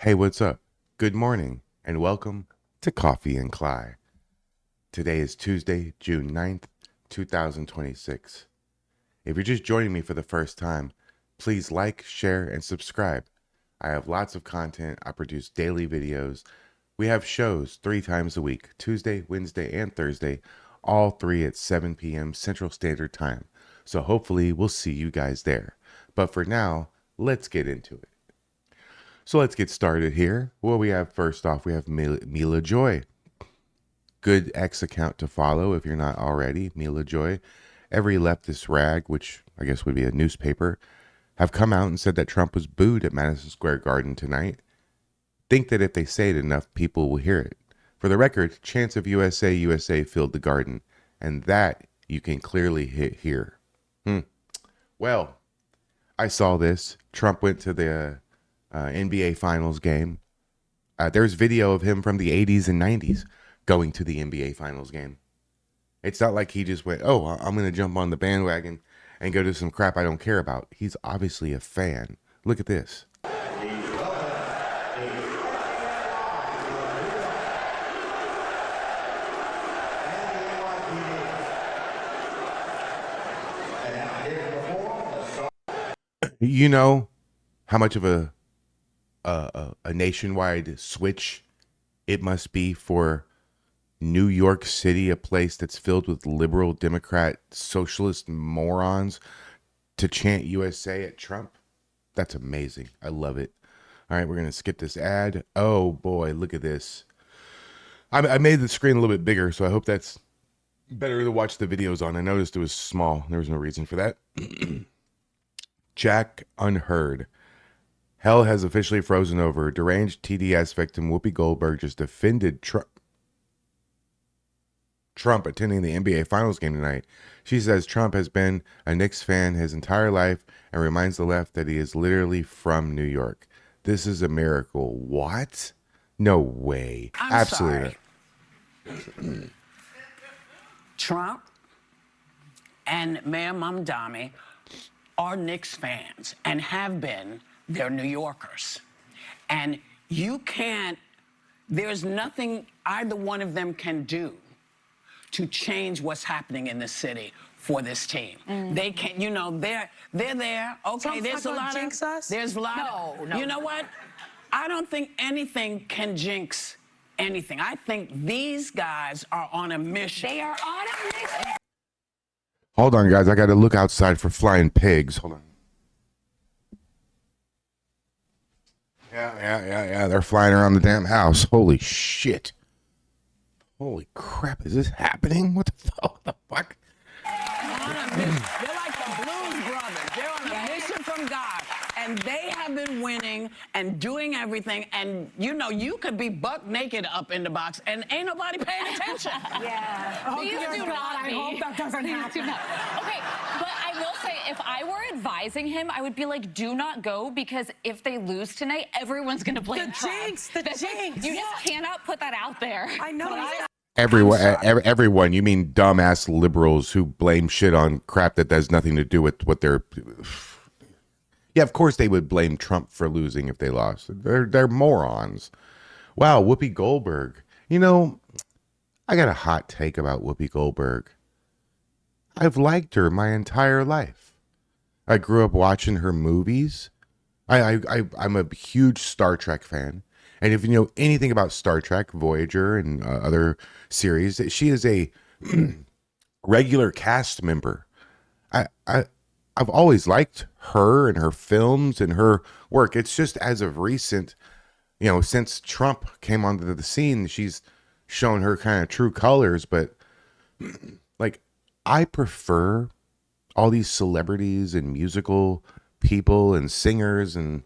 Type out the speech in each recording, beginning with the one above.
Hey, what's up? Good morning and welcome to Coffee and Kly. Today is Tuesday, June 9th, 2026. If you're just joining me for the first time, please like, share, and subscribe. I have lots of content. I produce daily videos. We have shows 3 times a week, Tuesday, Wednesday, and Thursday, all three at 7 p.m. Central Standard Time. So hopefully we'll see you guys there. But for now, let's get into it. So let's get started here. What we have first off, we have Mila Joy. Good X account to follow if you're not already. Mila Joy. Every leftist rag, which I guess would be a newspaper, have come out and said that Trump was booed at Madison Square Garden tonight. Think that if they say it enough, people will hear it. For the record, chants of USA, USA filled the garden, and that you can clearly hear. Well, I saw this. Trump went to the NBA Finals game. There's video of him from the 80s and 90s going to the NBA Finals game. It's not like he just went, oh, I'm going to jump on the bandwagon and go to some crap I don't care about. He's obviously a fan. Look at this. You know how much of a nationwide switch it must be for New York City, a place that's filled with liberal Democrat socialist morons, to chant USA at Trump. That's amazing. I love it. All right, we're going to skip this ad. Oh boy, look at this. I made the screen a little bit bigger, so I hope that's better to watch the videos on. I noticed it was small. There was no reason for that. Jack Unheard. Hell has officially frozen over. Deranged TDS victim Whoopi Goldberg just defended Trump attending the NBA Finals game tonight. She says Trump has been a Knicks fan his entire life and reminds the left that he is literally from New York. This is a miracle. What? No way. I'm Absolutely. sorry. Trump and Mayor Mamdani are Knicks fans and have been. They're New Yorkers. And you can't, there's nothing either one of them can do to change what's happening in the city for this team. They can't, they're there. Okay, there's a lot jinx us? there's a lot No. You know what? I don't think anything can jinx anything. I think these guys are on a mission. They are on a mission. Hold on, guys. I got to look outside for flying pigs. Hold on. Yeah. They're flying around the damn house. Holy shit. Holy crap. Is this happening? What the fuck? On a mission. They're like the Blues Brothers. They're on a mission from God. And they have been winning and doing everything. And, you could be buck naked up in the box and ain't nobody paying attention. Yeah. Oh, Please dear do God, not I be. hope that doesn't Please happen. do not. Okay, but I will say, if I were advising him, I would be like, do not go, because if they lose tonight, everyone's going to blame The Trump. jinx, the jinx. You just cannot put that out there. I know. Everyone, you mean dumbass liberals who blame shit on crap that has nothing to do with what they're. Yeah, of course they would blame Trump for losing if they lost. They're morons. Wow, Whoopi Goldberg. I got a hot take about Whoopi Goldberg. I've liked her my entire life. I grew up watching her movies. I'm a huge Star Trek fan. And if you know anything about Star Trek, Voyager, and other series, she is a regular cast member. I've always liked her and her films and her work. It's just as of recent, since Trump came onto the scene, she's shown her kind of true colors. But like, I prefer all these celebrities and musical people and singers and,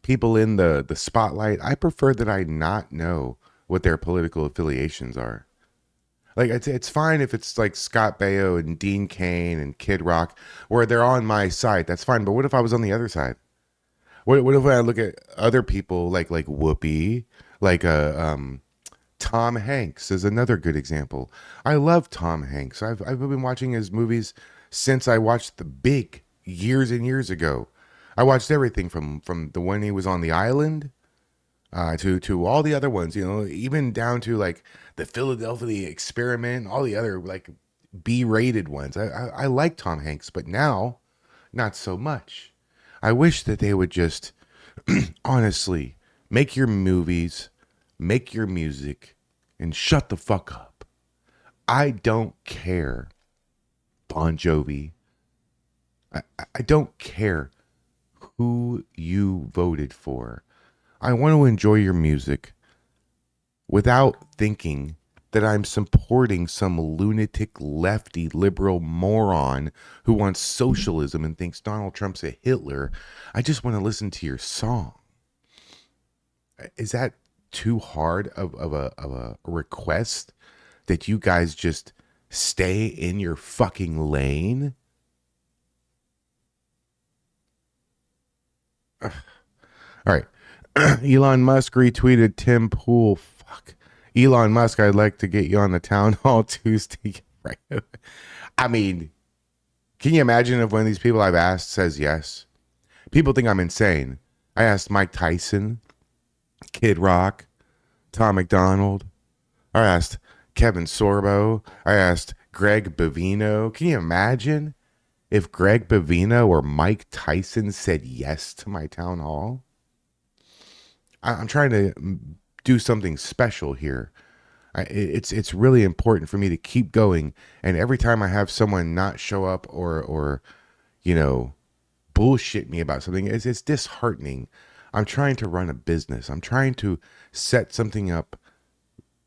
people in the spotlight. I prefer that I not know what their political affiliations are. Like, it's fine if it's like Scott Baio and Dean Cain and Kid Rock, where they're on my side. That's fine. But what if I was on the other side? What if I look at other people like Whoopi, like Tom Hanks is another good example. I love Tom Hanks. I've been watching his movies since I watched The Big years and years ago. I watched everything from the one he was on the island to all the other ones, you know, even down to like the Philadelphia Experiment, all the other like B-rated ones. I like Tom Hanks, but now not so much. I wish that they would just honestly make your movies, make your music, and shut the fuck up. I don't care, Bon Jovi. I don't care who you voted for. I want to enjoy your music without thinking that I'm supporting some lunatic lefty liberal moron who wants socialism and thinks Donald Trump's a Hitler. I just want to listen to your song. Is that too hard of a request that you guys just stay in your fucking lane? All right. Elon Musk retweeted Tim Pool. Fuck. Elon Musk, I'd like to get you on the town hall Tuesday. Right. I mean, can you imagine if one of these people I've asked says yes? People think I'm insane. I asked Mike Tyson, Kid Rock, Tom McDonald. I asked Kevin Sorbo. I asked Greg Bavino. Can you imagine if Greg Bavino or Mike Tyson said yes to my town hall? I'm trying to do something special here. It's really important for me to keep going. And every time I have someone not show up or you know, bullshit me about something, it's disheartening. I'm trying to run a business. I'm trying to set something up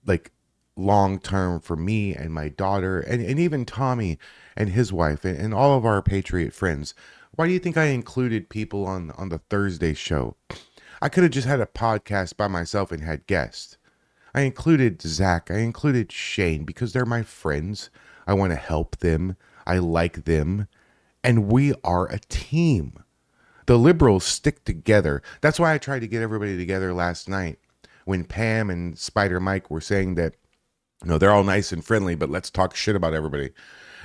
like long term for me and my daughter and even Tommy and his wife and all of our Patriot friends. Why do you think I included people on the Thursday show? I could have just had a podcast by myself and had guests. I included Zach. I included Shane because they're my friends. I want to help them. I like them. And we are a team. The liberals stick together. That's why I tried to get everybody together last night when Pam and Spider Mike were saying that, you know, they're all nice and friendly, but let's talk shit about everybody.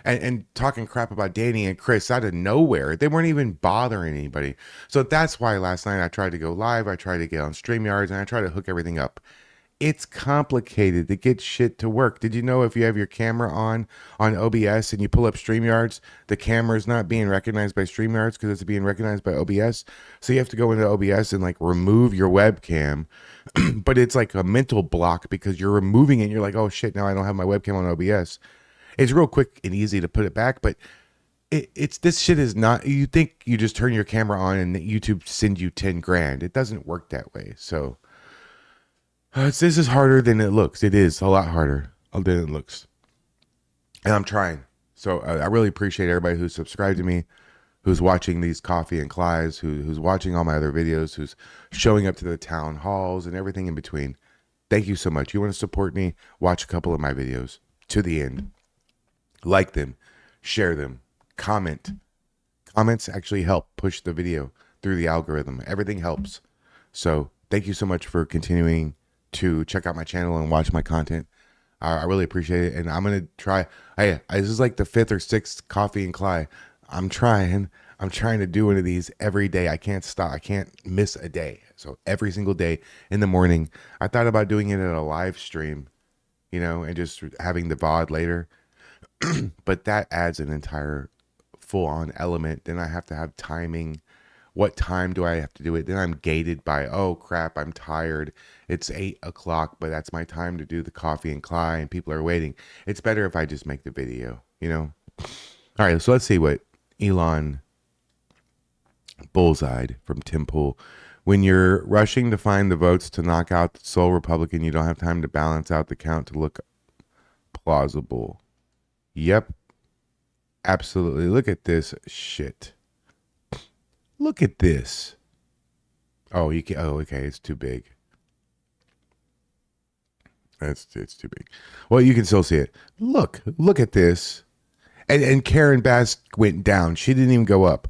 And talking crap about Danny and Chris out of nowhere. They weren't even bothering anybody. So that's why last night I tried to go live. I tried to get on StreamYards and I tried to hook everything up. It's complicated to get shit to work. Did you know if you have your camera on OBS and you pull up StreamYards, the camera is not being recognized by StreamYards because it's being recognized by OBS? So you have to go into OBS and like remove your webcam. But it's like a mental block because you're removing it and you're like, oh shit, now I don't have my webcam on OBS. It's real quick and easy to put it back, but it's this shit is not, you think you just turn your camera on and YouTube send you 10 grand. It doesn't work that way. So this is harder than it looks. It is a lot harder than it looks. And I'm trying. So I really appreciate everybody who's subscribed to me, who's watching these Coffee and Klys, who's watching all my other videos, who's showing up to the town halls and everything in between. Thank you so much. You want to support me? Watch a couple of my videos to the end. Like them, share them, comment. Comments actually help push the video through the algorithm. Everything helps. So thank you so much for continuing to check out my channel and watch my content. I really appreciate it. And I'm going to try. This is like the 5th or 6th Coffee and Kly. I'm trying to do one of these every day. I can't stop. I can't miss a day. So every single day in the morning, I thought about doing it at a live stream, you know, and just having the VOD later. But that adds an entire full-on element. Then I have to have timing. What time do I have to do it? Then I'm gated by, oh crap, I'm tired. It's 8 o'clock, but that's my time to do the Coffee and Kly and people are waiting. It's better if I just make the video, you know? All right, so let's see what Elon bullseyed from Tim Pool. When you're rushing to find the votes to knock out the sole Republican, you don't have time to balance out the count to look plausible. Yep. Absolutely. Look at this shit. Look at this. Oh, you can. Oh, okay. It's too big. It's too big. Well, you can still see it. Look at this. And Karen Bass went down. She didn't even go up.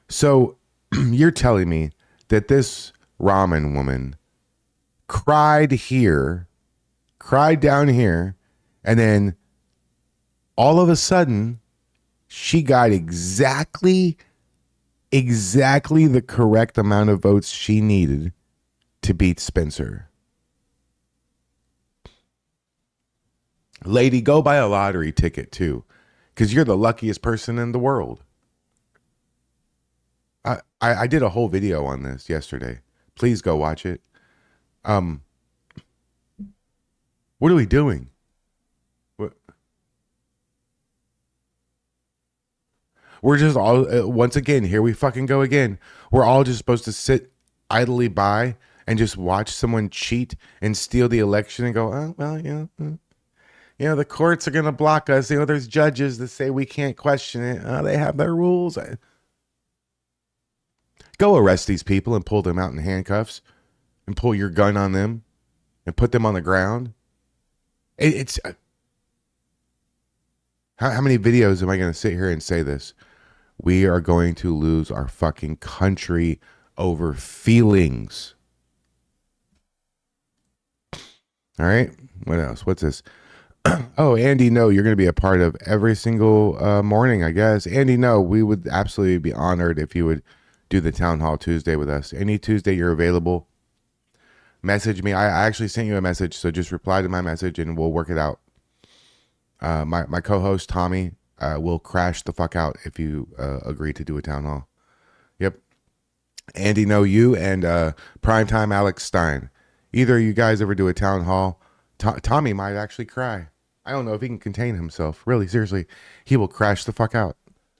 So you're telling me that this ramen woman cried down here, and then all of a sudden she got exactly exactly the correct amount of votes she needed to beat Spencer. Lady, go buy a lottery ticket too, because you're the luckiest person in the world. I did a whole video on this yesterday. Please go watch it. What are we doing? What? We're just all, once again, here we fucking go again. We're all just supposed to sit idly by and just watch someone cheat and steal the election and go, oh, well, the courts are going to block us. There's judges that say we can't question it. They have their rules. Go arrest these people and pull them out in handcuffs and pull your gun on them and put them on the ground. It's how many videos am I going to sit here and say this? We are going to lose our fucking country over feelings. All right. What else? What's this? Oh, Andy, no, you're going to be a part of every single morning, I guess. Andy, no, we would absolutely be honored if you would do the Town Hall Tuesday with us. Any Tuesday you're available, message me. I actually sent you a message, so just reply to my message and we'll work it out. My co-host, Tommy, will crash the fuck out if you agree to do a Town Hall. Yep. Andy, no, you and Primetime Alex Stein. Either of you guys ever do a Town Hall, Tommy might actually cry. I don't know if he can contain himself. Really, seriously, he will crash the fuck out.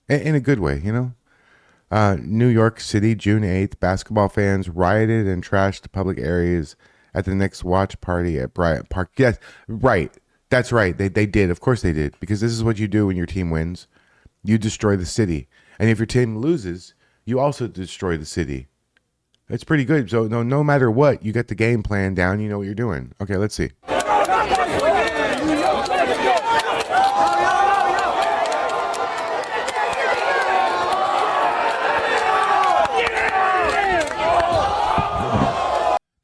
In a good way, New York City, June 8th, basketball fans rioted and trashed public areas at the Knicks watch party at Bryant Park. Yes, right. That's right. They did. Of course they did. Because this is what you do when your team wins. You destroy the city. And if your team loses, you also destroy the city. It's pretty good. So no matter what, you get the game plan down. You know what you're doing. Okay, let's see.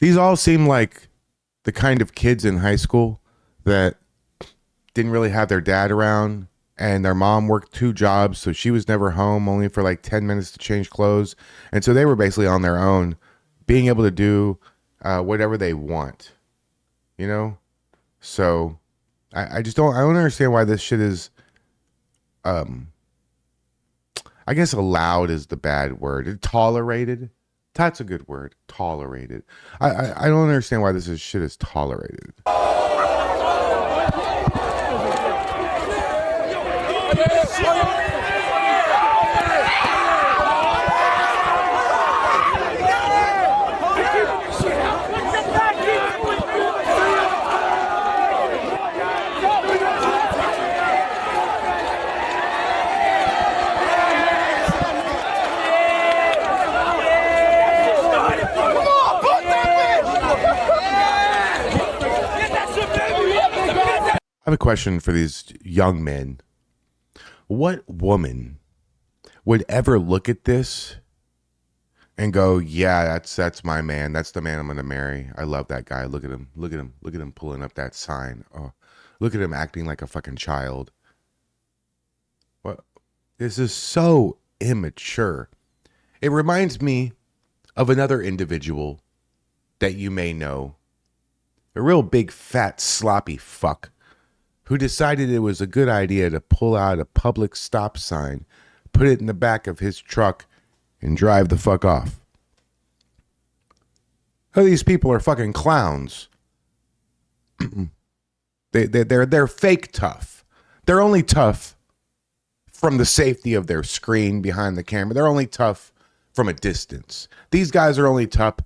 These all seem like the kind of kids in high school that didn't really have their dad around, and their mom worked 2 jobs, so she was never home, only for like 10 minutes to change clothes. And so they were basically on their own, being able to do whatever they want, So I don't understand why this shit is, I guess allowed is the bad word. Tolerated. That's a good word. Tolerated. I don't understand why this shit is tolerated. I have a question for these young men. What woman would ever look at this and go, yeah, that's my man. That's the man I'm going to marry. I love that guy. Look at him. Look at him. Look at him pulling up that sign. Oh, look at him acting like a fucking child. What? This is so immature. It reminds me of another individual that you may know. A real big, fat, sloppy fuck who decided it was a good idea to pull out a public stop sign, put it in the back of his truck, and drive the fuck off. Oh, these people are fucking clowns. They're fake tough. They're only tough from the safety of their screen behind the camera. They're only tough from a distance. These guys are only tough.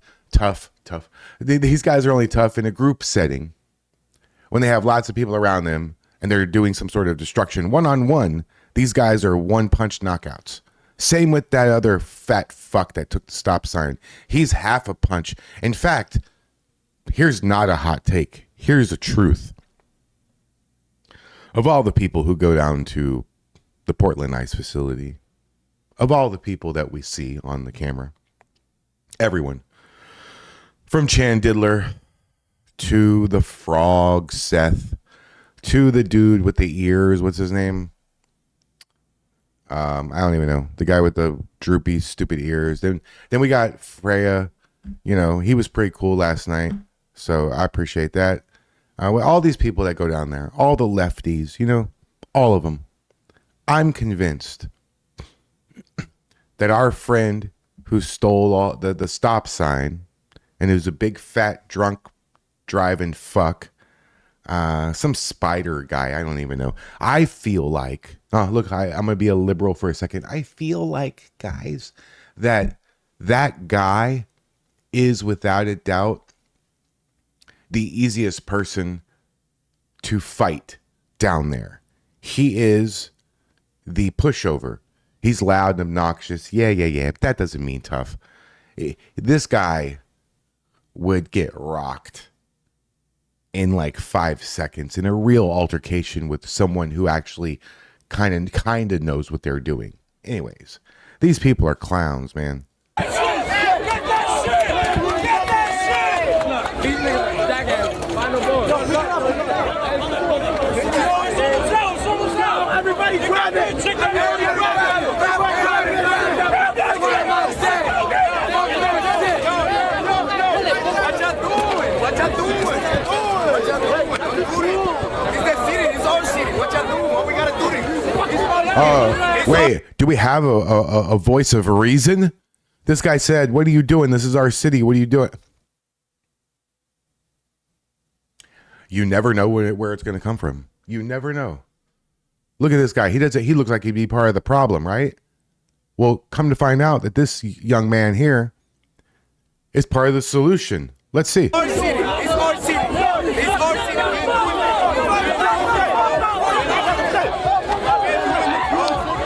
These guys are only tough in a group setting. When they have lots of people around them and they're doing some sort of destruction one-on-one, these guys are one-punch knockouts. Same with that other fat fuck that took the stop sign. He's half a punch. In fact, here's not a hot take. Here's the truth. Of all the people who go down to the Portland Ice facility, of all the people that we see on the camera, everyone, from Chan Diddler to the frog Seth, to the dude with the ears, what's his name? I don't even know. The guy with the droopy, stupid ears. Then we got Freya. You know, he was pretty cool last night. So I appreciate that. With all these people that go down there, all the lefties, you know, all of them. I'm convinced that our friend who stole all the stop sign and who's a big fat drunk driving fuck, some spider guy, I don't even know. I feel like, look, I'm going to be a liberal for a second. I feel like, guys, that guy is without a doubt the easiest person to fight down there. He is the pushover. He's loud and obnoxious. Yeah. But that doesn't mean tough. This guy would get rocked in like 5 seconds in a real altercation with someone who actually kind of knows what they're doing. Anyways, these people are clowns, man. Everybody grab it! What y'all doing? It's the city, it's our city. What y'all doing? What we gotta do? Wait, do we have a voice of reason? This guy said, "What are you doing? This is our city. What are you doing?" You never know where it's going to come from. You never know. Look at this guy. He looks like he'd be part of the problem, right? Well, come to find out that this young man here is part of the solution. Let's see. Our city. It's our city. It's our city.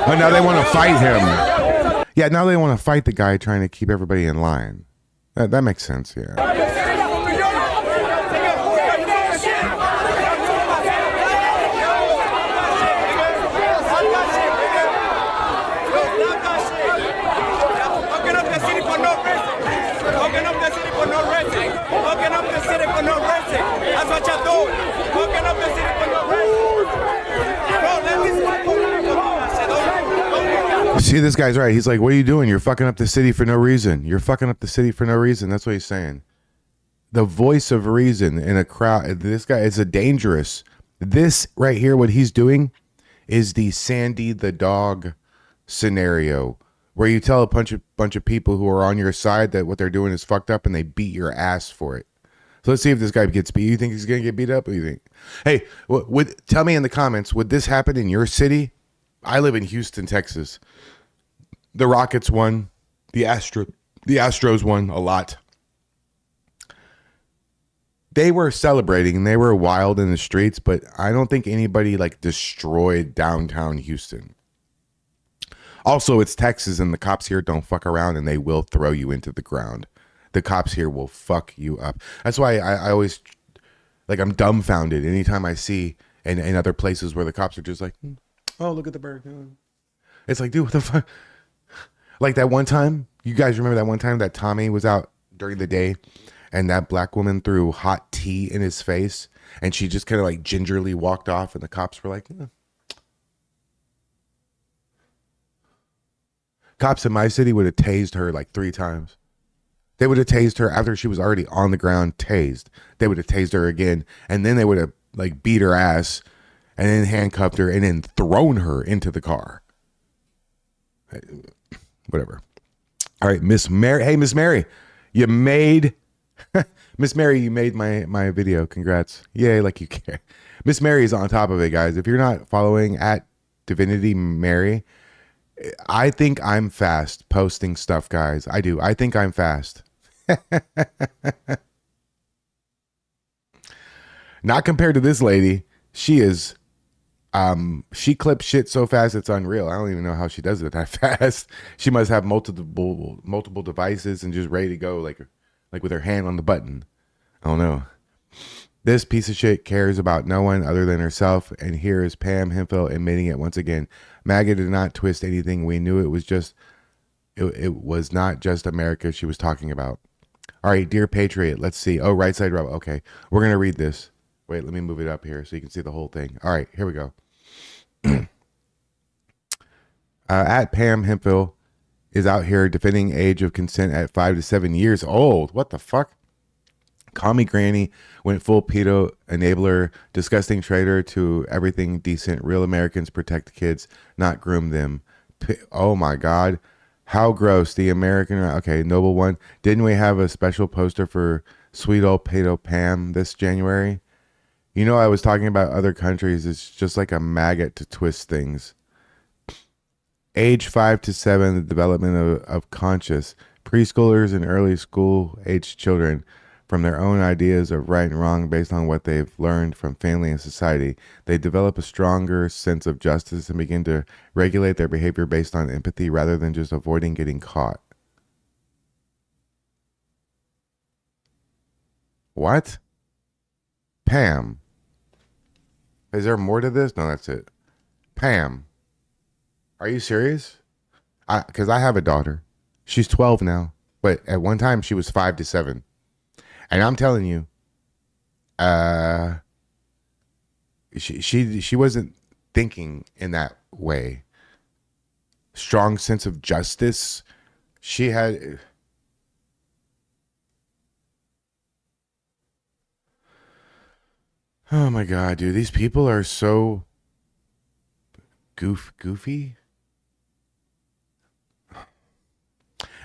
Oh, now they want to fight him. Yeah, now they want to fight the guy trying to keep everybody in line. That makes sense, yeah. That's what y'all doing. Fucking up the city for no reason. Bro, let these people. See, this guy's right. He's like, "What are you doing? You're fucking up the city for no reason. You're fucking up the city for no reason." That's what he's saying. The voice of reason in a crowd. This guy is a dangerous. This right here, what he's doing, is the Sandy the dog scenario, where you tell a bunch of people who are on your side that what they're doing is fucked up, and they beat your ass for it. So let's see if this guy gets beat. You think he's going to get beat up? What do you think? Hey, tell me in the comments, would this happen in your city? I live in Houston, Texas. The Rockets won. The Astros won a lot. They were celebrating. They were wild in the streets, but I don't think anybody like destroyed downtown Houston. Also, it's Texas, and the cops here don't fuck around, and they will throw you into the ground. The cops here will fuck you up. That's why I always, like, I'm dumbfounded anytime I see in other places where the cops are just like, "Oh, look at the bird." It's like, dude, what the fuck? Like that one time, you guys remember that one time that Tommy was out during the day and that black woman threw hot tea in his face and she just kind of like gingerly walked off and the cops were like, Cops in my city would have tased her like 3 times. They would have tased her after she was already on the ground, tased. They would have tased her again, and then they would have like beat her ass and then handcuffed her and then thrown her into the car. Whatever. All right, Miss Mary. Hey, Miss Mary, you made Miss Mary, you made my video. Congrats. Yay, like you care. Miss Mary is on top of it, guys. If you're not following at Divinity Mary, I think I'm fast posting stuff, guys. I do. I think I'm fast. Not compared to this lady. She is she clips shit so fast it's unreal. I don't even know how she does it that fast. She must have multiple devices and just ready to go like with her hand on the button. I don't know. This piece of shit cares about no one other than herself, and here is Pam Hemphill admitting it once again. MAGA did not twist anything. We knew it was just it was not just America she was talking about. All right, dear Patriot, let's see. Oh, right side rebel. Okay, we're gonna read this. Wait, let me move it up here so you can see the whole thing. All right, here we go. At Pam Hemphill is out here defending age of consent at 5 to 7 years old. What the fuck? Call me granny, went full pedo enabler, disgusting traitor to everything decent. Real Americans protect kids, not groom them. Oh my God. How gross. The American, okay, noble one. Didn't we have a special poster for sweet old pedo Pam this January? You know, I was talking about other countries. It's just like a maggot to twist things. Age 5 to 7, the development of conscious. Preschoolers and early school age children from their own ideas of right and wrong based on what they've learned from family and society. They develop a stronger sense of justice and begin to regulate their behavior based on empathy rather than just avoiding getting caught. What? Pam. Is there more to this? No, that's it. Pam. Are you serious? Because I have a daughter. She's 12 now. But at one time, she was 5 to 7. And I'm telling you, she wasn't thinking in that way. Strong sense of justice. She had... Oh my God, dude. These people are so goofy.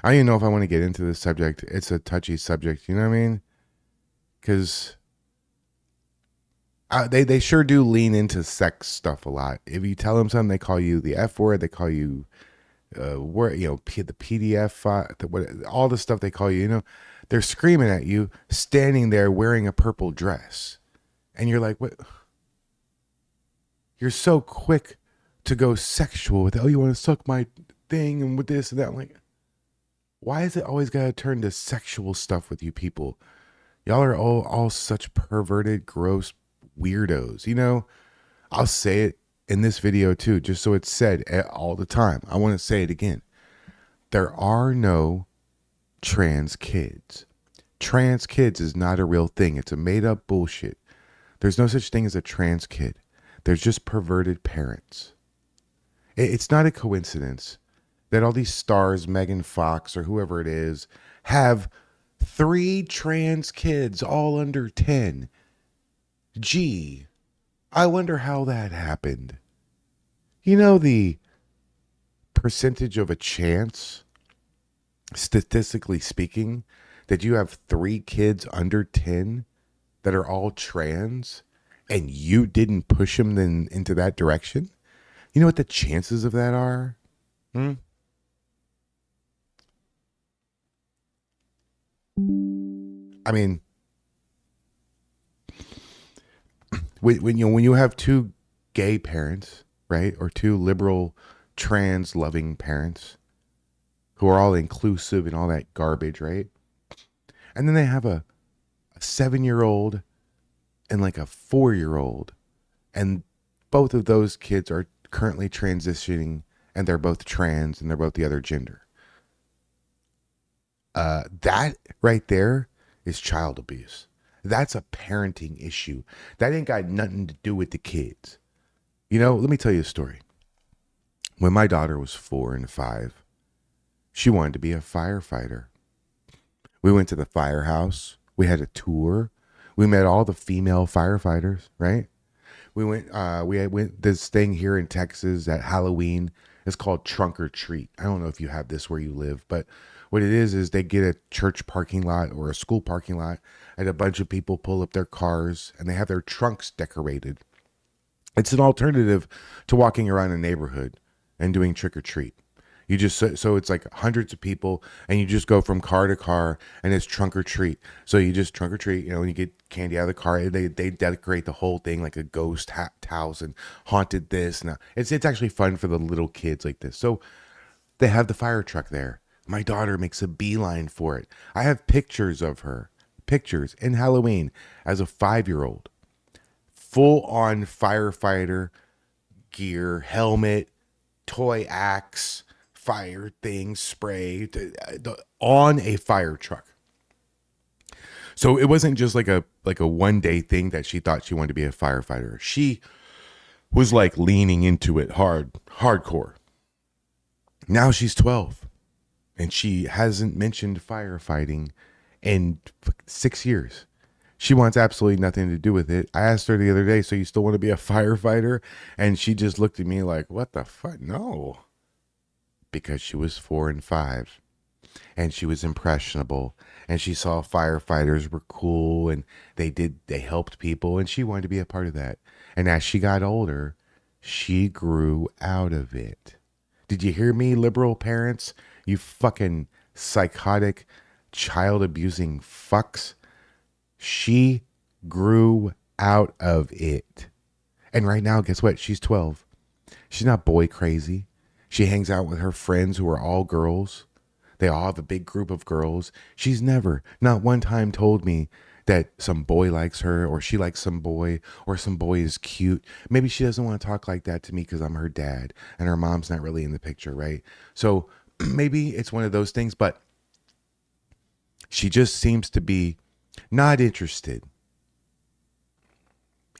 I don't even know if I want to get into this subject. It's a touchy subject. You know what I mean? Because they sure do lean into sex stuff a lot. If you tell them something, they call you the F word. They call you, the PDF, all the stuff they call you. You know, they're screaming at you, standing there wearing a purple dress, and you're like, what? You're so quick to go sexual with, oh, you want to suck my thing and with this and that. I'm like, why is it always got to turn to sexual stuff with you people? Y'all are all such perverted, gross weirdos. You know, I'll say it in this video too, just so it's said all the time. I want to say it again. There are no trans kids. Trans kids is not a real thing. It's a made up bullshit. There's no such thing as a trans kid. There's just perverted parents. It's not a coincidence that all these stars, Megan Fox or whoever it is, have 3 trans kids, all under 10. Gee, I wonder how that happened. You know the percentage of a chance, statistically speaking, that you have 3 kids under 10 that are all trans and you didn't push them then into that direction? You know what the chances of that are? I mean, when you have 2 gay parents, right, or 2 liberal, trans loving parents who are all inclusive and all that garbage, right? And then they have a 7-year-old and like a 4-year-old, and both of those kids are currently transitioning, and they're both trans and they're both the other gender. That right there is child abuse. That's a parenting issue. That ain't got nothing to do with the kids. You know, let me tell you a story. When my daughter was 4 and 5, she wanted to be a firefighter. We went to the firehouse. We had a tour. We met all the female firefighters, right? We went this thing here in Texas at Halloween. It's called Trunk or Treat. I don't know if you have this where you live, but what it is they get a church parking lot or a school parking lot, and a bunch of people pull up their cars and they have their trunks decorated. It's an alternative to walking around a neighborhood and doing trick or treat. You just, so it's like hundreds of people, and you just go from car to car, and it's trunk or treat. So you just trunk or treat, you know, when you get candy out of the car, they decorate the whole thing like a ghost house and haunted this. And it's actually fun for the little kids like this. So they have the fire truck there. My daughter makes a beeline for it. I have pictures of her, pictures in Halloween as a 5-year-old, full on firefighter gear, helmet, toy axe, fire thing, spray on a fire truck. So it wasn't just like a one-day thing that she thought she wanted to be a firefighter. She was like leaning into it hardcore. Now she's 12 and she hasn't mentioned firefighting in 6 years. She wants absolutely nothing to do with it. I asked her the other day, so you still want to be a firefighter? And she just looked at me like, what the fuck? No. Because she was 4 and 5 and she was impressionable and she saw firefighters were cool and they helped people and she wanted to be a part of that. And as she got older, she grew out of it. Did you hear me, liberal parents? You fucking psychotic, child abusing fucks. She grew out of it. And right now, guess what? She's 12. She's not boy crazy. She hangs out with her friends who are all girls. They all have a big group of girls. She's never, not one time told me that some boy likes her or she likes some boy or some boy is cute. Maybe she doesn't want to talk like that to me because I'm her dad and her mom's not really in the picture, right? So maybe it's one of those things, but she just seems to be not interested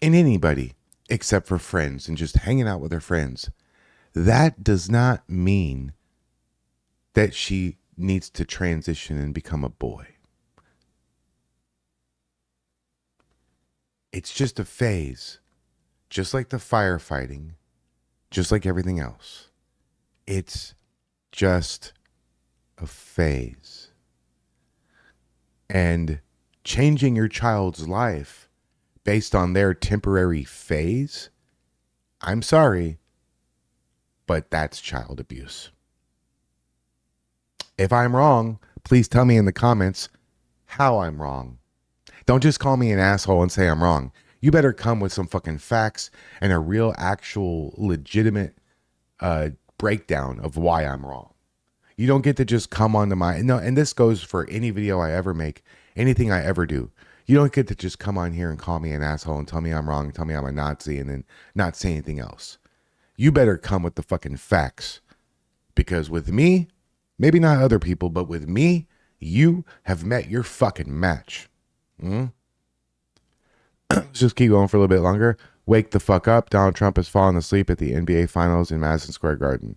in anybody except for friends and just hanging out with her friends. That does not mean that she needs to transition and become a boy. It's just a phase, just like the firefighting, just like everything else. It's just a phase. And changing your child's life based on their temporary phase, I'm sorry, but that's child abuse. If I'm wrong, please tell me in the comments how I'm wrong. Don't just call me an asshole and say I'm wrong. You better come with some fucking facts and a real, actual, legitimate breakdown of why I'm wrong. You don't get to just come onto my, no, and this goes for any video I ever make, anything I ever do. You don't get to just come on here and call me an asshole and tell me I'm wrong, tell me I'm a Nazi, and then not say anything else. You better come with the fucking facts. Because with me, maybe not other people, but with me, you have met your fucking match. Let's just keep going for a little bit longer. Wake the fuck up. Donald Trump has fallen asleep at the NBA Finals in Madison Square Garden.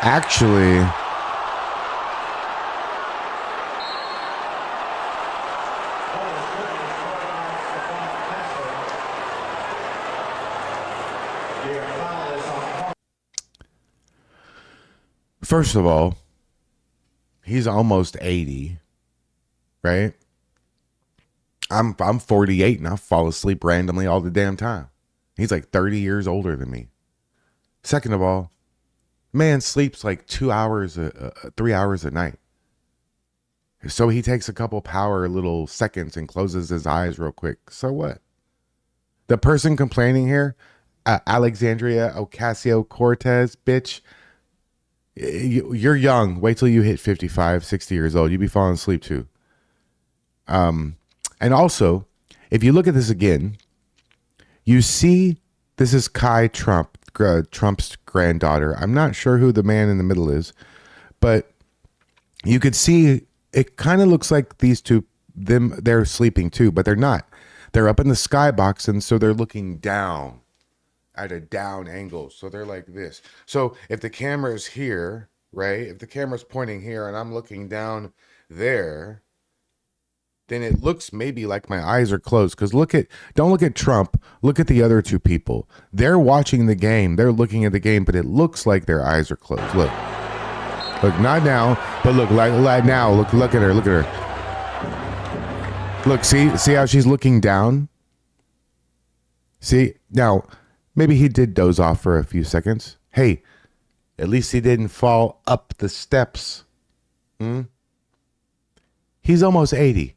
Actually, first of all, he's almost 80, right? I'm 48 and I fall asleep randomly all the damn time. He's like 30 years older than me. Second of all, man sleeps like 3 hours a night. So he takes a couple power little seconds and closes his eyes real quick. So what? The person complaining here, Alexandria Ocasio-Cortez, bitch, you're young. Wait till you hit 55, 60 years old. You'll be falling asleep too. And also, if you look at this again, you see this is Kai Trump, Trump's granddaughter. I'm not sure who the man in the middle is, but you could see it kind of looks like these two, they're sleeping too, but they're not. They're up in the skybox, and so they're looking down at a down angle. So they're like this. So if the camera's here, right? If the camera's pointing here and I'm looking down there, then it looks maybe like my eyes are closed. Because don't look at Trump. Look at the other two people. They're watching the game. They're looking at the game, but it looks like their eyes are closed. Look, not now, but look, like now. Look at her. Look at her. Look, see how she's looking down? See, now, maybe he did doze off for a few seconds. Hey, at least he didn't fall up the steps. He's almost 80.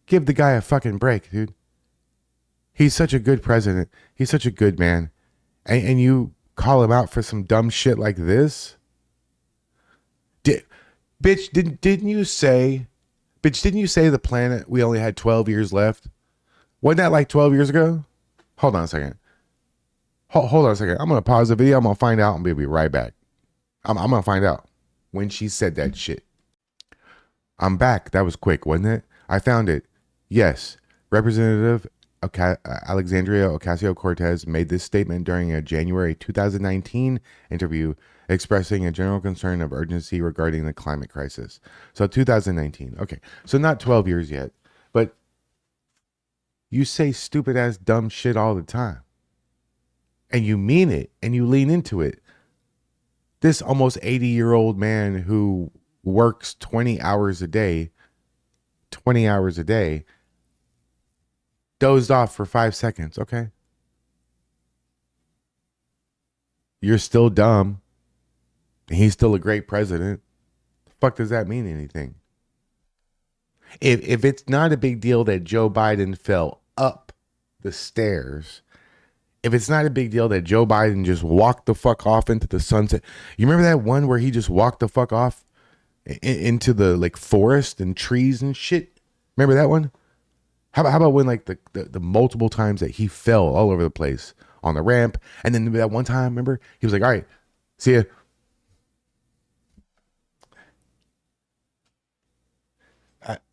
Give the guy a fucking break, dude. He's such a good president. He's such a good man. And you call him out for some dumb shit like this? Bitch, didn't you say the planet, we only had 12 years left? Wasn't that like 12 years ago? Hold on a second. Hold on a second. I'm going to pause the video. I'm going to find out and we'll be right back. I'm going to find out. when she said that shit. I'm back. That was quick, wasn't it? I found it. Yes. Representative Alexandria Ocasio-Cortez made this statement during a January 2019 interview expressing a general concern of urgency regarding the climate crisis. So 2019. Okay. So not 12 years yet. But you say stupid ass dumb shit all the time. And you mean it and you lean into it. This almost 80-year-old man who works 20 hours a day, dozed off for 5 seconds. Okay. You're still dumb. And he's still a great president. The fuck does that mean anything? If it's not a big deal that Joe Biden fell up the stairs, if it's not a big deal that Joe Biden just walked the fuck off into the sunset, you remember that one where he just walked the fuck off into the like forest and trees and shit? Remember that one? How about when like the multiple times that he fell all over the place on the ramp, and then that one time, remember, he was like, "All right, see ya."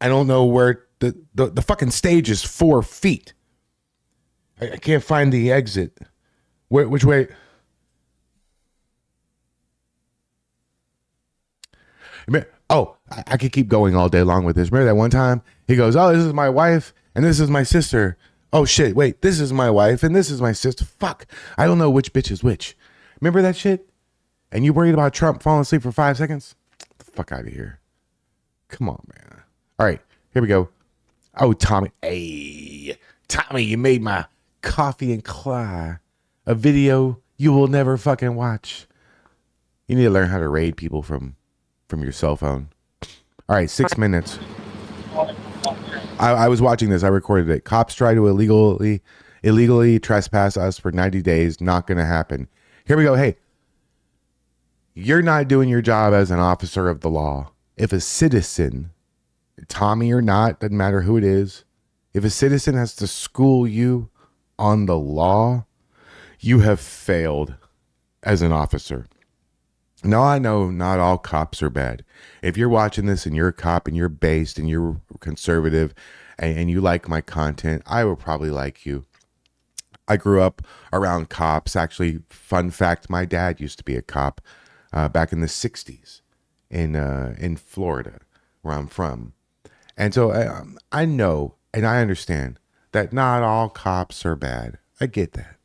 I don't know where the fucking stage is 4 feet. I can't find the exit. Which way? Oh, I could keep going all day long with this. Remember that one time he goes, "Oh, this is my wife and this is my sister." Oh shit, wait, this is my wife and this is my sister. Fuck, I don't know which bitch is which. Remember that shit? And you worried about Trump falling asleep for 5 seconds? Get the fuck out of here. Come on, man. All right, here we go. Oh, Tommy. Hey, Tommy, you made my Coffee and Kly a video you will never fucking watch. You need to learn how to raid people from your cell phone. All right, 6 minutes. I was watching this. I recorded it. Cops try to illegally trespass us for 90 days. Not going to happen. Here we go. Hey, you're not doing your job as an officer of the law. If a citizen, Tommy or not, doesn't matter who it is, if a citizen has to school you on the law, you have failed as an officer. Now, I know not all cops are bad. If you're watching this and you're a cop and you're based and you're conservative and you like my content, I will probably like you. I grew up around cops. Actually, fun fact, my dad used to be a cop back in the 60s in Florida, where I'm from. And so I know and I understand that not all cops are bad. I get that.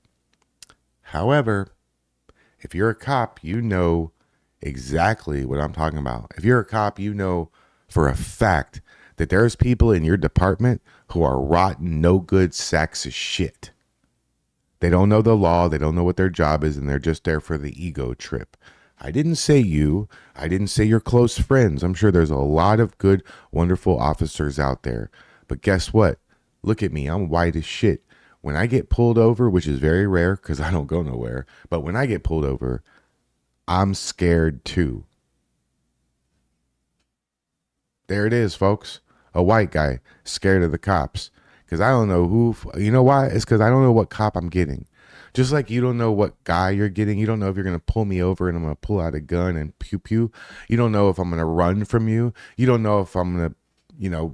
However, if you're a cop, you know exactly what I'm talking about. If you're a cop, you know for a fact that there's people in your department who are rotten, no good sacks of shit. They don't know the law. They don't know what their job is, and they're just there for the ego trip. I didn't say you. I didn't say your close friends. I'm sure there's a lot of good, wonderful officers out there. But guess what? Look at me. I'm white as shit. When I get pulled over, which is very rare because I don't go nowhere, but when I get pulled over, I'm scared too. There it is, folks. A white guy scared of the cops. Because I don't know who, you know why? It's because I don't know what cop I'm getting. Just like you don't know what guy you're getting. You don't know if you're going to pull me over and I'm going to pull out a gun and pew pew. You don't know if I'm going to run from you. You don't know if I'm going to,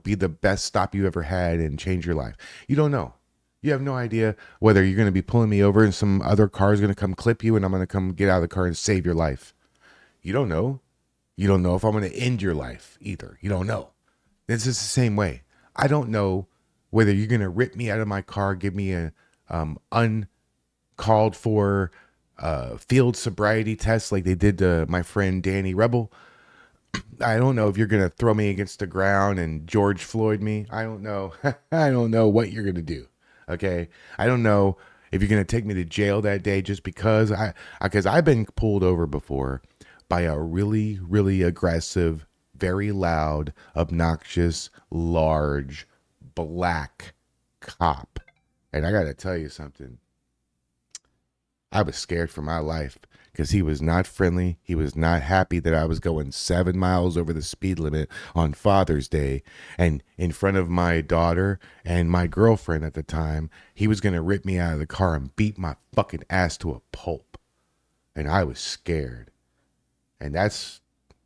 be the best stop you ever had and change your life. You don't know. You have no idea whether you're going to be pulling me over and some other car is going to come clip you and I'm going to come get out of the car and save your life. You don't know. You don't know if I'm going to end your life either. You don't know. This is the same way. I don't know whether you're going to rip me out of my car, give me a uncalled for field sobriety test like they did to my friend Danny Rebel. I don't know if you're going to throw me against the ground and George Floyd me. I don't know. I don't know what you're going to do. Okay. I don't know if you're going to take me to jail that day just because I've been pulled over before by a really, really aggressive, very loud, obnoxious, large, black cop. And I got to tell you something. I was scared for my life because he was not friendly. He was not happy that I was going 7 miles over the speed limit on Father's Day. And in front of my daughter and my girlfriend at the time, he was going to rip me out of the car and beat my fucking ass to a pulp. And I was scared. And that's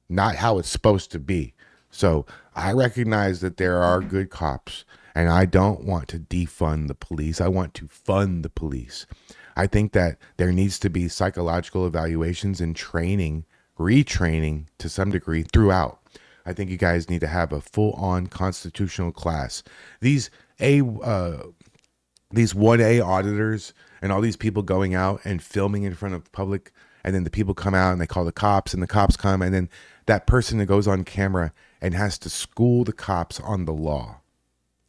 not how it's supposed to be. So I recognize that there are good cops, and I don't want to defund the police. I want to fund the police. I think that there needs to be psychological evaluations and training, retraining to some degree throughout. I think you guys need to have a full-on constitutional class. These 1A auditors and all these people going out and filming in front of public, and then the people come out and they call the cops, and the cops come, and then that person that goes on camera and has to school the cops on the law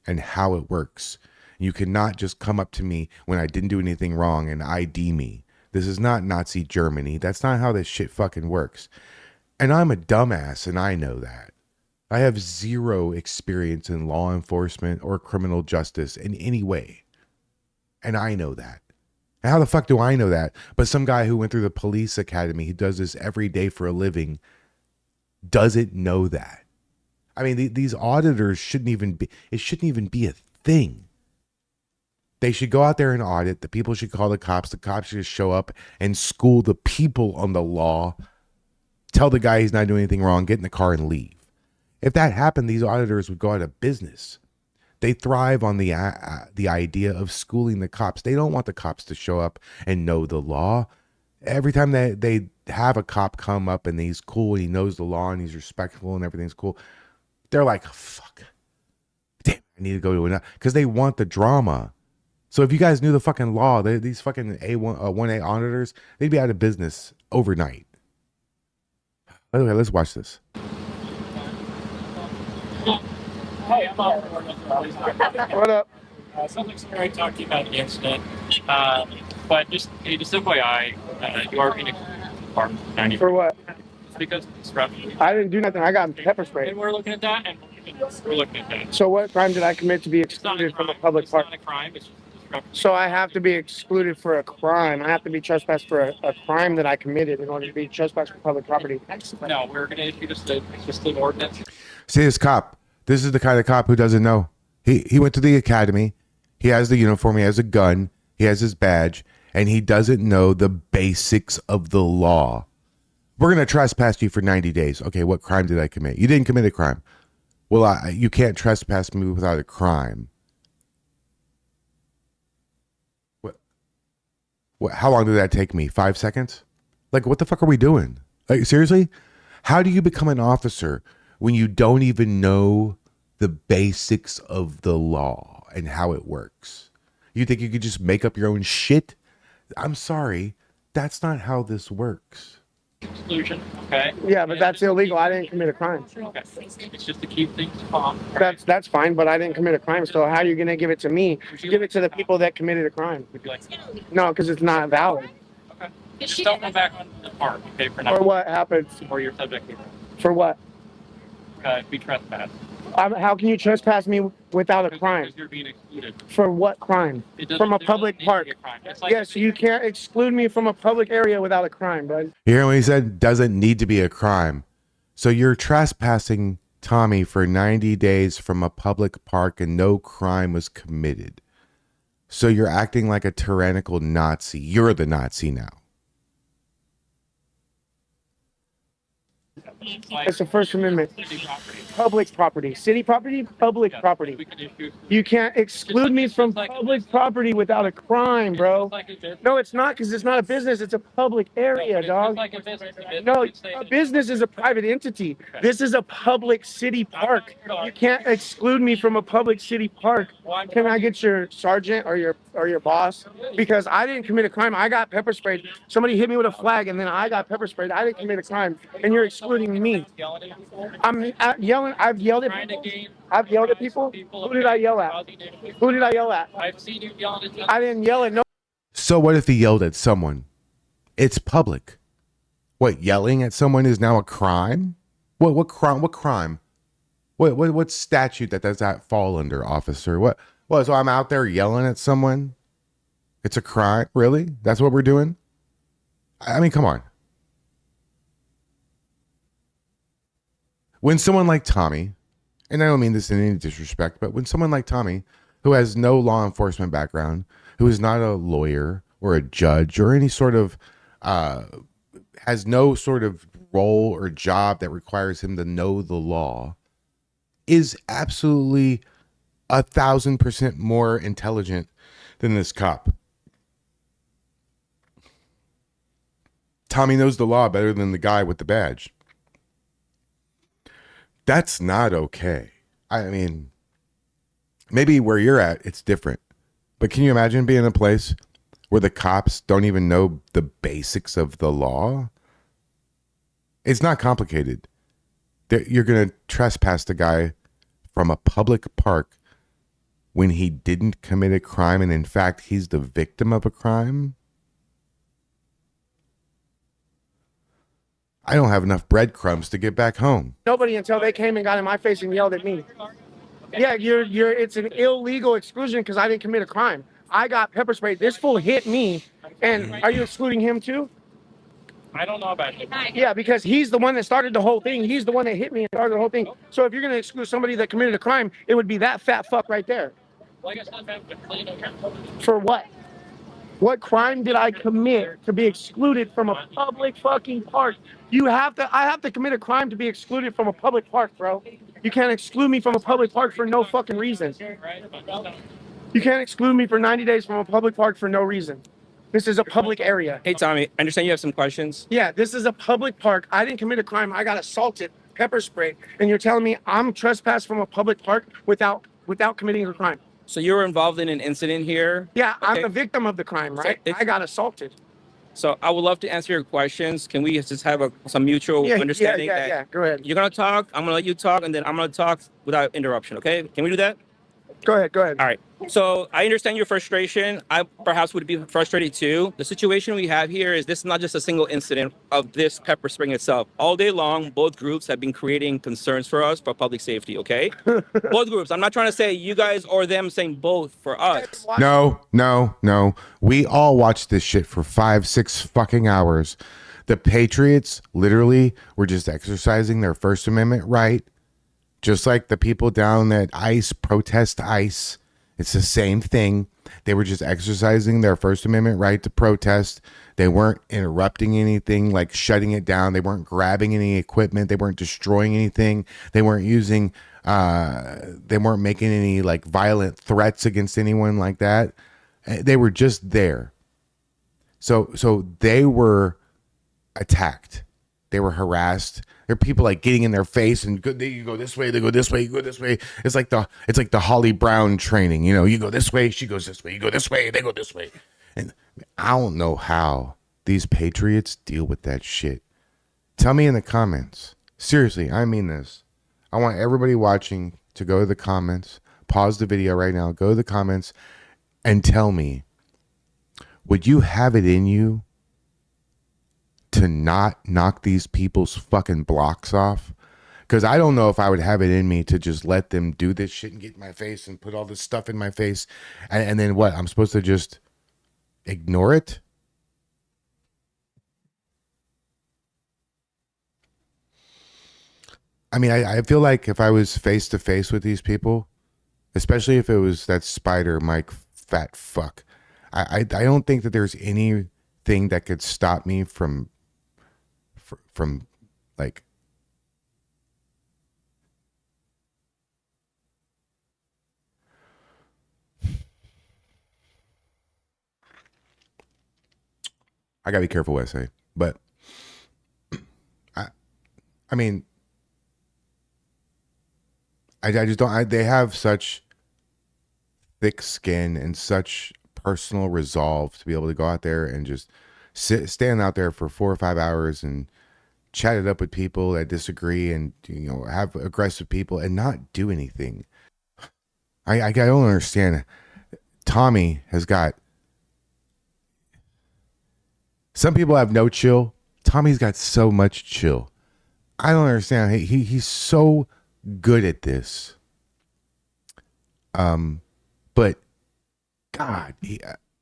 and how it works. You cannot just come up to me when I didn't do anything wrong and ID me. This is not Nazi Germany. That's not how this shit fucking works. And I'm a dumbass, and I know that. I have zero experience in law enforcement or criminal justice in any way. And I know that. And how the fuck do I know that? But some guy who went through the police academy, he does this every day for a living, doesn't know that. I mean, these auditors shouldn't even be a thing. They should go out there and audit. The people should call the cops. The cops should just show up and school the people on the law. Tell the guy he's not doing anything wrong, get in the car and leave. If that happened, these auditors would go out of business. They thrive on the idea of schooling the cops. They don't want the cops to show up and know the law. Every time they have a cop come up and he's cool and he knows the law and he's respectful and everything's cool, they're like, fuck, damn, I need to go to another, because they want the drama. So if you guys knew the fucking law, these fucking 1A auditors, they'd be out of business overnight. Okay, let's watch this. Hey, I'm what up? Sounds like sorry I talked to you about the incident. But just FYI, you are being accused for what? It's because of disruption. I didn't do nothing. I got pepper spray. And we're looking at that, and we're looking at that. So what crime did I commit to be excluded from a public park? It's not a crime. It's just disruption. So I have to be excluded for a crime. I have to be trespassed for a crime that I committed in order to be trespassed for public property. No, we're going to issue just an ordinance. See this cop. This is the kind of cop who doesn't know. He went to the academy. He has the uniform. He has a gun. He has his badge. And he doesn't know the basics of the law. We're going to trespass you for 90 days. Okay, what crime did I commit? You didn't commit a crime. Well, you can't trespass me without a crime. What? How long did that take me? 5 seconds? Like, what the fuck are we doing? Like, seriously? How do you become an officer when you don't even know the basics of the law and how it works? You think you could just make up your own shit? I'm sorry. That's not how this works. Exclusion, okay? Yeah, but that's illegal. I didn't commit a crime. Okay. It's just to keep things calm. That's fine, but I didn't commit a crime. So how are you going to give it to me? Give it to the people that committed a crime. Would you like to? No, because it's not valid. Okay. Just don't go back on the park, okay? For what happens? Or your subject here. For what? Be trespassed. How can you trespass me without a crime? Because you're being excluded. For what crime? From a public park. Like yes, you can't exclude me from a public area without a crime, bud. You hear what he said? Doesn't need to be a crime. So you're trespassing Tommy for 90 days from a public park and no crime was committed. So you're acting like a tyrannical Nazi. You're the Nazi now. It's the First Amendment. Public property. City property, public property. You can't exclude me from public property without a crime, bro. No, it's not, because it's not a business. It's a public area, dog. No, a business is a private entity. This is a public city park. You can't exclude me from a public city park. Can I get your sergeant or your boss? Because I didn't commit a crime. I got pepper sprayed. Somebody hit me with a flag, and then I got pepper sprayed. I didn't commit a crime, and you're excluding me. I'm yelling. I've yelled at people. I've yelled at people. Who did I yell at? Who did I yell at? I've seen you yelling at. I didn't yell at no. So what if he yelled at someone? It's public. What, yelling at someone is now a crime? What crime? What crime? What statute does that fall under, officer? What? So I'm out there yelling at someone? It's a crime? Really? That's what we're doing? I mean, come on. When someone like Tommy, and I don't mean this in any disrespect, but when someone like Tommy, who has no law enforcement background, who is not a lawyer or a judge or any sort of has no sort of role or job that requires him to know the law is absolutely 1,000% more intelligent than this cop. Tommy knows the law better than the guy with the badge. That's not okay. I mean, maybe where you're at, it's different. But can you imagine being in a place where the cops don't even know the basics of the law? It's not complicated. You're going to trespass the guy from a public park when he didn't commit a crime, and in fact, he's the victim of a crime? I don't have enough breadcrumbs to get back home. Nobody until they came and got in my face and yelled at me. Yeah, it's an illegal exclusion because I didn't commit a crime. I got pepper sprayed. This fool hit me. And are you excluding him too? I don't know about him. Yeah, because he's the one that started the whole thing. He's the one that hit me and started the whole thing. So if you're going to exclude somebody that committed a crime, it would be that fat fuck right there. Like I said, For what? What crime did I commit to be excluded from a public fucking park? I have to commit a crime to be excluded from a public park, bro. You can't exclude me from a public park for no fucking reason. You can't exclude me for 90 days from a public park for no reason. This is a public area. Hey, Tommy, I understand you have some questions. Yeah, this is a public park. I didn't commit a crime. I got assaulted, pepper sprayed, and you're telling me I'm trespassed from a public park without committing a crime. So you were involved in an incident here? Yeah, Okay. I'm the victim of the crime, right? I got assaulted. So I would love to answer your questions. Can we just have some mutual understanding? Yeah. Go ahead. You're going to talk, I'm going to let you talk, and then I'm going to talk without interruption, okay? Can we do that? Go ahead. All right. So I understand your frustration. I perhaps would be frustrated too. The situation we have here is this is not just a single incident of this pepper spraying itself. All day long, both groups have been creating concerns for us for public safety, okay? Both groups. I'm not trying to say you guys or them, saying both for us. No. We all watched this shit for 5-6 fucking hours. The Patriots literally were just exercising their First Amendment right. Just like the people down at ICE, protest ICE. It's the same thing. They were just exercising their First Amendment right to protest. They weren't interrupting anything, like shutting it down. They weren't grabbing any equipment. They weren't destroying anything. They weren't using, they weren't making any like violent threats against anyone like that. They were just there. So they were attacked. They were harassed. There are people like getting in their face and you go this way, they go this way, you go this way. It's like the Holly Brown training, you know, you go this way, she goes this way, you go this way, they go this way. And I don't know how these Patriots deal with that shit. Tell me in the comments. Seriously, I mean this. I want everybody watching to go to the comments, pause the video right now, go to the comments and tell me, would you have it in you to not knock these people's fucking blocks off? Because I don't know if I would have it in me to just let them do this shit and get in my face and put all this stuff in my face. And then what? I'm supposed to just ignore it? I mean, I feel like if I was face to face with these people, especially if it was that Spider Mike fat fuck, I don't think that there's anything that could stop me from like I gotta be careful what I say, but I mean I just don't they have such thick skin and such personal resolve to be able to go out there and just stand out there for 4 or 5 hours and chat it up with people that disagree and, you know, have aggressive people and not do anything. I don't understand. Tommy has got, some people have no chill. Tommy's got so much chill. I don't understand. He's so good at this. But God,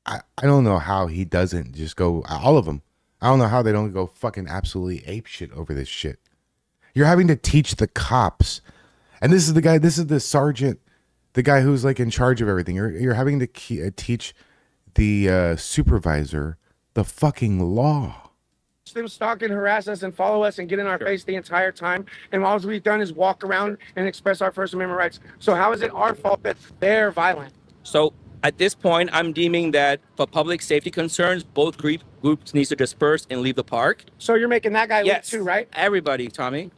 I don't know how he doesn't just go, all of them. I don't know how they don't go fucking absolutely ape shit over this shit. You're having to teach the cops. And this is the sergeant, the guy who's like in charge of everything. You're having to teach the supervisor the fucking law. them stalk and harass us and follow us and get in our face the entire time, and all we've done is walk around and express our First Amendment rights. So how is it our fault that they're violent? So at this point, I'm deeming that for public safety concerns, both groups needs to disperse and leave the park. So you're making that guy leave too, right? Everybody, Tommy.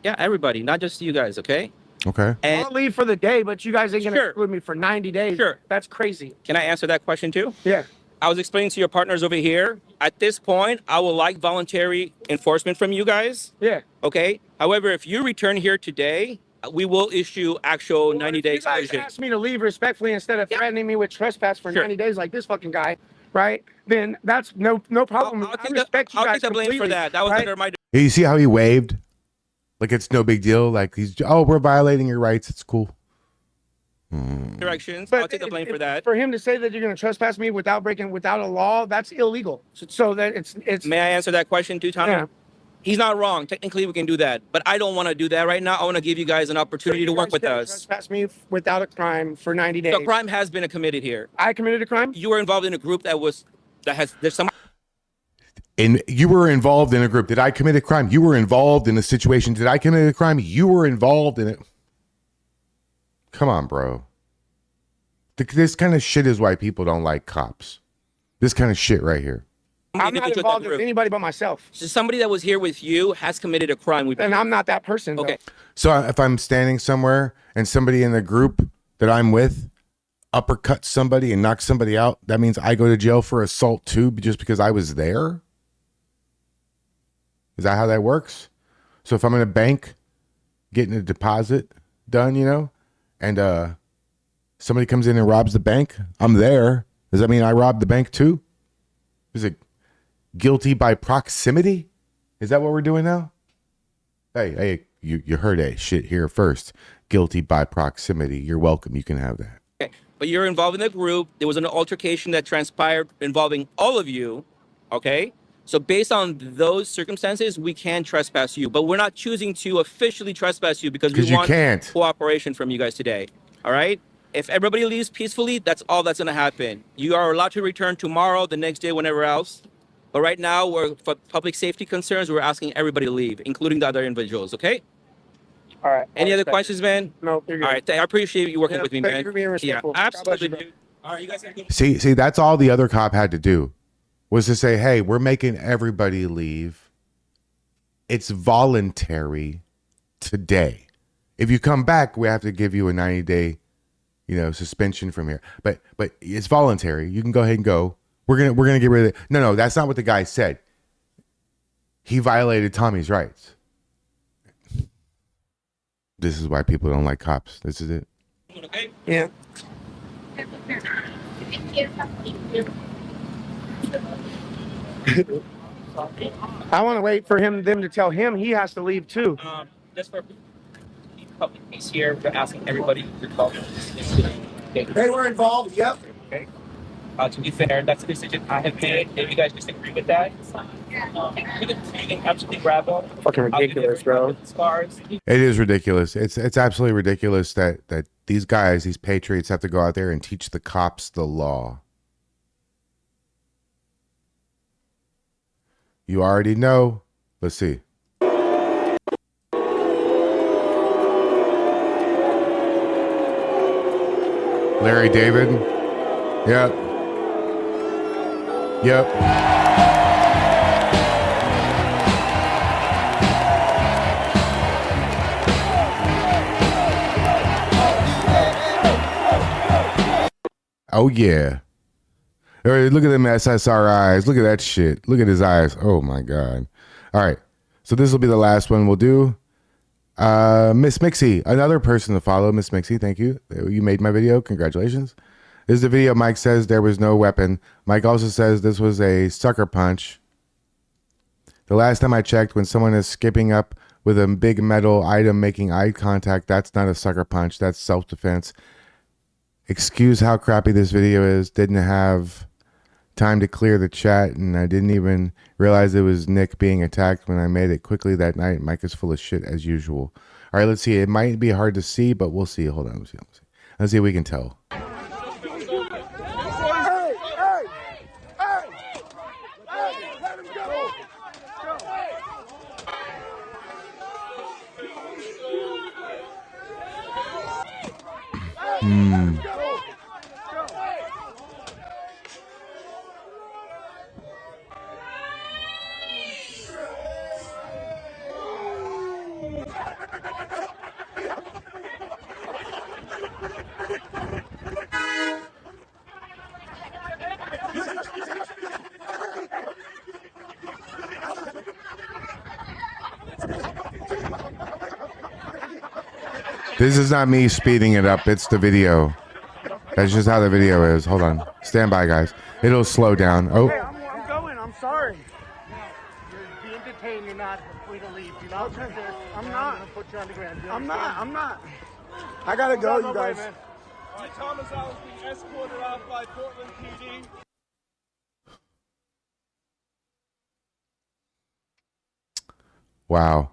Yeah, everybody, not just you guys, okay? Okay. And I'll leave for the day, but you guys ain't gonna exclude me for 90 days. Sure. That's crazy. can I answer that question too? Yeah. I was explaining to your partners over here. At this point, I would like voluntary enforcement from you guys. Yeah. Okay. However, if you return here today, we will issue actual 90-day You guys exclusion. asked me to leave respectfully instead of threatening me with trespass for Sure. 90 days like this fucking guy, right? Then that's no problem. I'll I take respect you I'll guys take the blame for completely, that. That was right? under my. You see how he waved? Like it's no big deal. Like we're violating your rights. It's cool. Directions. But I'll take the blame for that. For him to say that you're going to trespass me without a law, that's illegal. So that it's. May I answer that question too, Tommy? Yeah. He's not wrong. Technically, we can do that, but I don't want to do that right now. I want to give you guys an opportunity to work with us. Trespass me without a crime for 90 days. The crime has been committed here. I committed a crime. You were involved in a group there's some. And you were involved in a group. Did I commit a crime? You were involved in a situation. Did I commit a crime? You were involved in it. Come on, bro. This kind of shit is why people don't like cops. This kind of shit right here. I'm not involved with anybody but myself. So somebody that was here with you has committed a crime. And I'm not that person. Okay. Though. So if I'm standing somewhere and somebody in the group that I'm with uppercuts somebody and knocks somebody out, that means I go to jail for assault too, just because I was there? Is that how that works? So if I'm in a bank getting a deposit done, and somebody comes in and robs the bank, I'm there. Does that mean I robbed the bank too? Is it guilty by proximity? Is that what we're doing now? Hey, you heard a shit here first. Guilty by proximity. You're welcome. You can have that. Okay. But you're involved in the group. There was an altercation that transpired involving all of you. Okay. So based on those circumstances, we can trespass you, but we're not choosing to officially trespass you because we you want can't. cooperation from you guys today. All right. If everybody leaves peacefully, that's all that's going to happen. You are allowed to return tomorrow, the next day, whenever else. But right now, for public safety concerns, we're asking everybody to leave, including the other individuals, okay? All right. Any other questions, man? No, you're good. All right, I appreciate you working with me, thank man. you for being respectful. Yeah, God bless you, absolutely, bro. dude. All right, you guys have a good See, that's all the other cop had to do was to say, hey, we're making everybody leave. It's voluntary today. If you come back, we have to give you a 90-day suspension from here. But it's voluntary. You can go ahead and go. We're gonna get rid of it. No, that's not what the guy said. He violated Tommy's rights. This is why people don't like cops. This is it. okay? Yeah. I want to wait for them to tell him he has to leave too. Just for public peace here, we're asking everybody to involve in this. They were involved. Yep. Okay. To be fair, that's the decision I have made. If you guys disagree with that, you can absolutely grab them. Fucking ridiculous, bro. It is ridiculous. It's absolutely ridiculous that these guys, these patriots, have to go out there and teach the cops the law. You already know. Let's see. Larry David. Yep. Oh, yeah. Look at them SSR eyes. Look at that shit. Look at his eyes. Oh, my God. All right. So this will be the last one we'll do. Miss Mixie, another person to follow. Miss Mixie, thank you. You made my video. Congratulations. This is the video. Mike says there was no weapon. Mike also says this was a sucker punch. The last time I checked, when someone is skipping up with a big metal item making eye contact, that's not a sucker punch. That's self-defense. Excuse how crappy this video is. Didn't have time to clear the chat, and I didn't even realize it was Nick being attacked when I made it quickly that night. Mike is full of shit as usual. All right, let's see. It might be hard to see, but we'll see. Hold on. Let's see if we can tell. This is not me speeding it up. It's the video. That's just how the video is. Hold on. Stand by, guys. It'll slow down. Oh. Hey, I'm going. I'm sorry. You're being detained. You're not free to leave. Do not resist. I'm not. I'm going to put you on the ground. I'm not. I got to go, you guys. All right, Thomas Allen's being escorted out by Portland PD. Wow.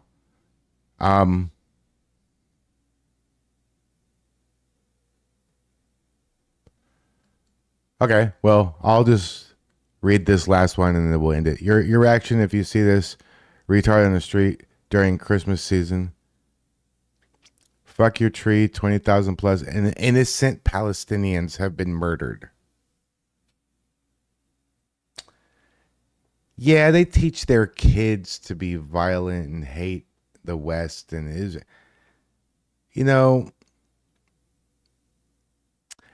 Okay, well, I'll just read this last one and then we'll end it. Your reaction if you see this retard on the street during Christmas season. Fuck your tree, 20,000 plus and innocent Palestinians have been murdered. Yeah, they teach their kids to be violent and hate the West and Israel. You know,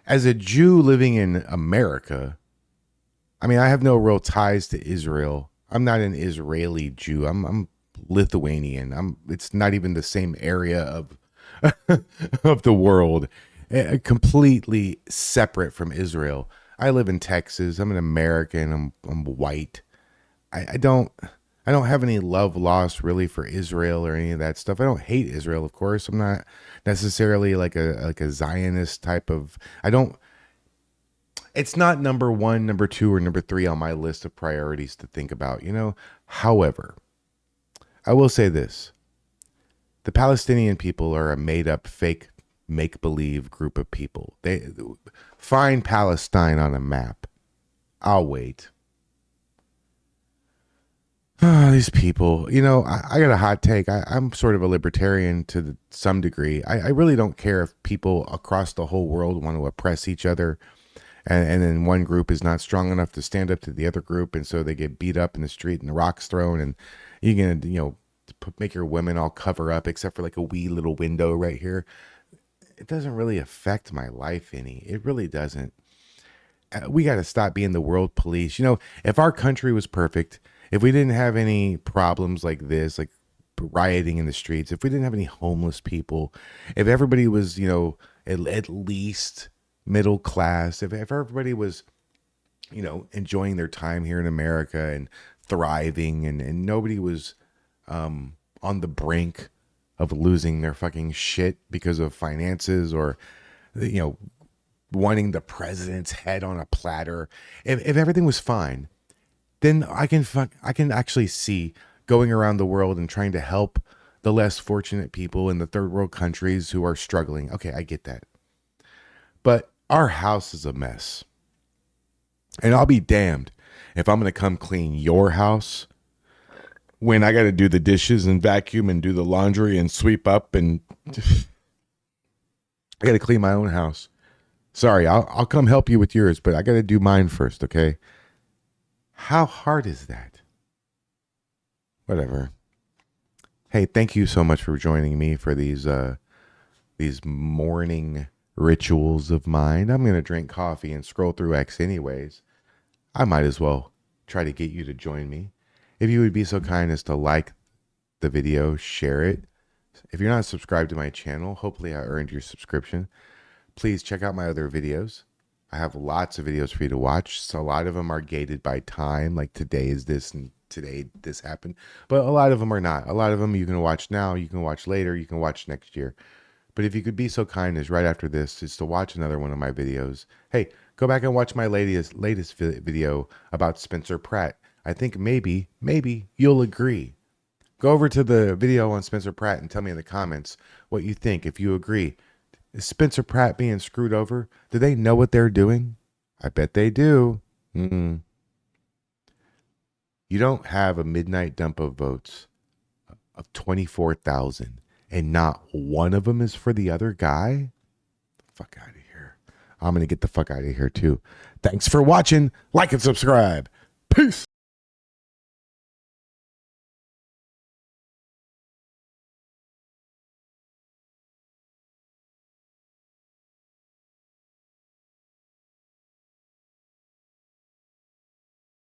as a Jew living in America, I mean, I have no real ties to Israel. I'm not an Israeli Jew. I'm Lithuanian. It's not even the same area of of the world. Completely separate from Israel. I live in Texas. I'm an American. I'm white. I don't have any love lost really for Israel or any of that stuff. I don't hate Israel, of course. I'm not necessarily like a Zionist type of. It's not number 1, number 2, or number 3 on my list of priorities to think about, you know. However, I will say this: the Palestinian people are a made-up, fake, make-believe group of people. They find Palestine on a map. I'll wait. These people, you know, I got a hot take. I'm sort of a libertarian to some degree. I really don't care if people across the whole world want to oppress each other, and then one group is not strong enough to stand up to the other group, and so they get beat up in the street and the rocks thrown, and you're gonna, you know, make your women all cover up except for like a wee little window right here. It doesn't really affect my life any. It really doesn't. We got to stop being the world police. You know, if our country was perfect, if we didn't have any problems like this, like rioting in the streets, if we didn't have any homeless people, if everybody was, you know, at least middle class, if everybody was, you know, enjoying their time here in America and thriving and nobody was on the brink of losing their fucking shit because of finances or, you know, wanting the president's head on a platter, if everything was fine, then I can actually see going around the world and trying to help the less fortunate people in the third world countries who are struggling. Okay, I get that. But our house is a mess. And I'll be damned if I'm going to come clean your house when I got to do the dishes and vacuum and do the laundry and sweep up and I got to clean my own house. Sorry, I'll come help you with yours, but I got to do mine first, okay? How hard is that? Whatever. Hey, thank you so much for joining me for these morning rituals of mine. I'm going to drink coffee and scroll through X anyways. I might as well try to get you to join me. If you would be so kind as to like the video, share it. If you're not subscribed to my channel, hopefully I earned your subscription. Please check out my other videos. I have lots of videos for you to watch. So a lot of them are gated by time, like today is this and today this happened. But a lot of them are not. A lot of them you can watch now, you can watch later, you can watch next year. But if you could be so kind as right after this is to watch another one of my videos. Hey, go back and watch my latest video about Spencer Pratt. I think maybe you'll agree. Go over to the video on Spencer Pratt and tell me in the comments what you think, if you agree. Is Spencer Pratt being screwed over? Do they know what they're doing? I bet they do. You don't have a midnight dump of votes of 24,000 and not one of them is for the other guy? Fuck out of here. I'm going to get the fuck out of here too. Thanks for watching. Like and subscribe. Peace.